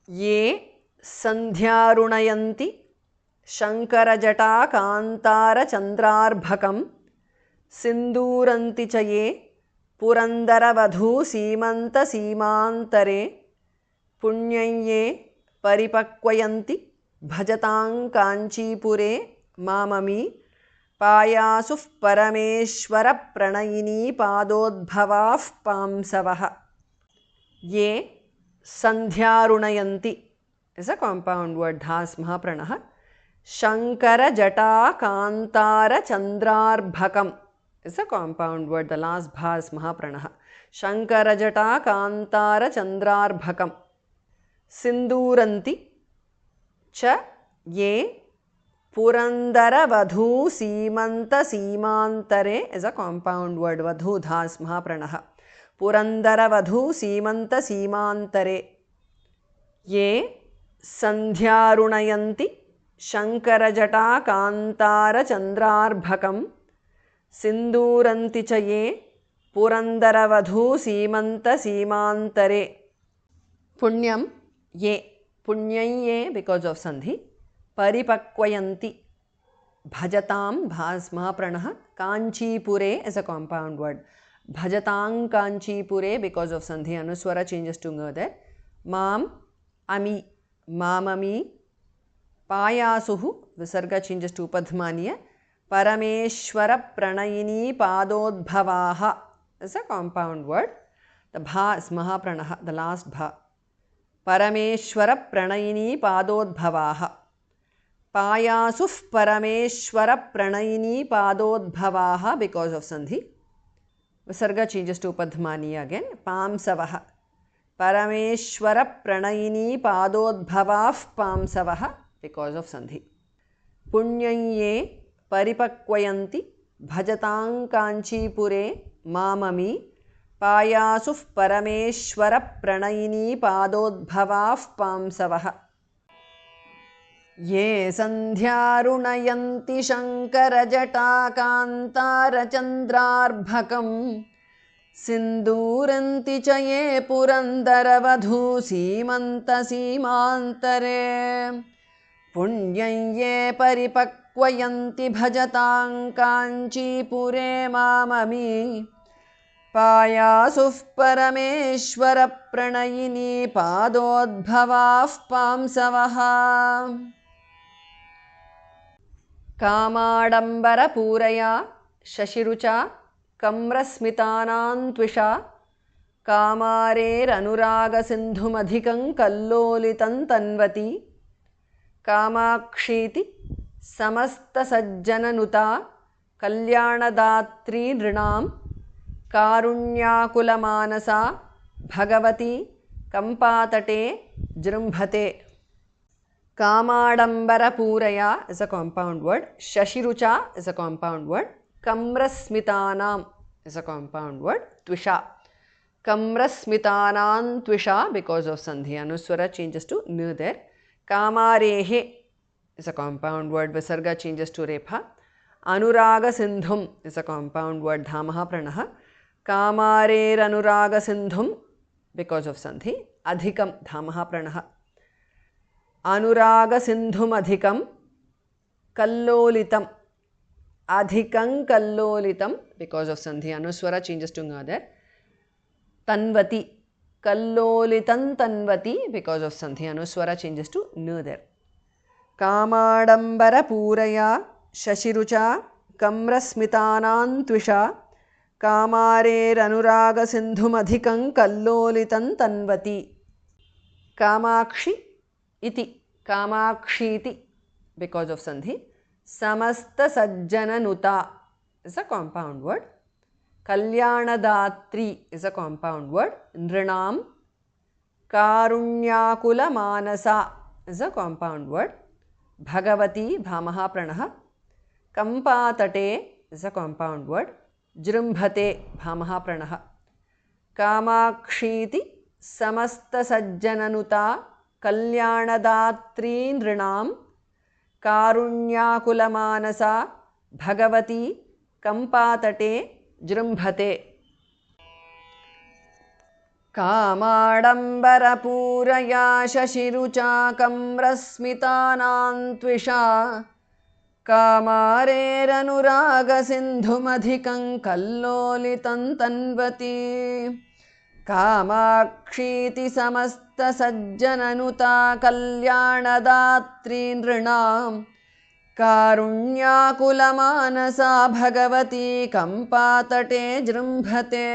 ये सन्ध्यारुणयन्ति शङ्करजटाकान्तारचन्द्रार्भकं सिन्दूरन्ति च ये पुरन्दरवधूसीमन्तसीमान्तरे पुण्यं ये परिपक्वयन्ति भजतां काञ्चीपुरे माममी पायासुः परमेश्वरप्रणयिनी पादोद्भवाः पांसवः। ये सन्ध्यारुणयन्ति is a compound word, dhas mahapranah. Shankara jata kantara chandrarbhakam is a compound word, the last bhas mahapranah. Shankara jata kantara chandrarbhakam. Sinduranti cha ye purandara vadhu simanta simantare is a compound word, vadhu dhas mahapranah. Purandara vadhu simanta simantare. Ye सन्ध्यारुणयन्ति शङ्करजटाकान्तारचन्द्रार्भकं सिन्दूरन्ति च ये पुरन्दरवधूसीमन्तसीमान्तरे पुण्यं ये because of sandhi परिपक्वयन्ति भजतां भास् महाप्रणः काञ्चीपुरे is a compound word भजतां काञ्चीपुरे because of sandhi anusvara changes to ङ देर् माम् अमि माममी पायासुः विसर्ग changes to upadhmaniya parameshwara pranayini padodbhavaha is a compound word. The bha is mahapranah, the last bha. Parameshwara pranayini padodbhavaha. Payasuh parameshwara pranayini padodbhavaha because of sandhi. Visarga changes to upadhmaniya again. Pamsavaha. Parameshwara pranayini padodbhavaah pamsavaha because of sandhi. Punyam ye paripakvayanti bhajatam kanchipure mamami payasuh parameshwara pranayini padodbhavaah pamsavaha. Ye sandhyarunayanti shankara kantara chandrarbhakam सिन्दूरन्ति च ये पुरन्दरवधूसीमन्तसीमान्तरे पुण्यं ये परिपक्वयन्ति भजतां काञ्चीपुरे माममी पायासुः परमेश्वरप्रणयिनी पादोद्भवाः पांसवः। कामाडम्बरपूरया शशिरुचा कम्रस्मितानान्त्विषा कामारेरनुरागसिन्धुमधिकं कल्लोलितं तन्वती कामाक्षीति समस्तसज्जननुता कल्याणदात्री नृणां कारुण्याकुलमानसा भगवती कंपातटे जृम्भते। कामाडम्बरपूरया is a compound word. Shashirucha is a compound word. Kamrasmitanam is a compound word. Tvisha. Kamrasmitanam tvisha because of sandhi. Anuswara changes to nu there. Kamarehe is a compound word. Visarga changes to repha. Anuraga sindhum is a compound word. Dhamaha pranaha. Kamarer anuraga sindhum because of sandhi. Adhikam dhamaha pranaha. Anuraga sindhum adhikam. Kallolitam. Adhikam kallolitam because of sandhi. Anuswara changes to nga there. Tanvati. Kallolitam tanvati because of sandhi. Anuswara changes to nu there. Kamadambara puraya shashirucha kamrasmitanam tvisha kamarer anuraga sindhum adhikam kallolitam tanvati. Kamakshi iti. Kamakshiti because of sandhi. Samasta sajjananuta is a compound word. Kalyanadaatri is a compound word. Nrinam. Karunyakula manasa is a compound word. Bhagavati bhamaha pranaha. Kampatate is a compound word. Jrumbhate bhamaha pranaha. Kamakshiti samasta sajjananuta kalyanadaatri nrinam कारुण्याकुल मानसा भगवती कंपातटे जृम्भते. कामाडम्बरपूरया शशिरुचाकम्रस्मितानान्त्विषा कामारेरनुरागसिन्धुमधिकं कल्लोलितं तन्वती कामाक्षीति समस्तसज्जननुता कल्याणदात्री नृणां कारुण्याकुलमानसा भगवती कम्पातटे जृम्भते।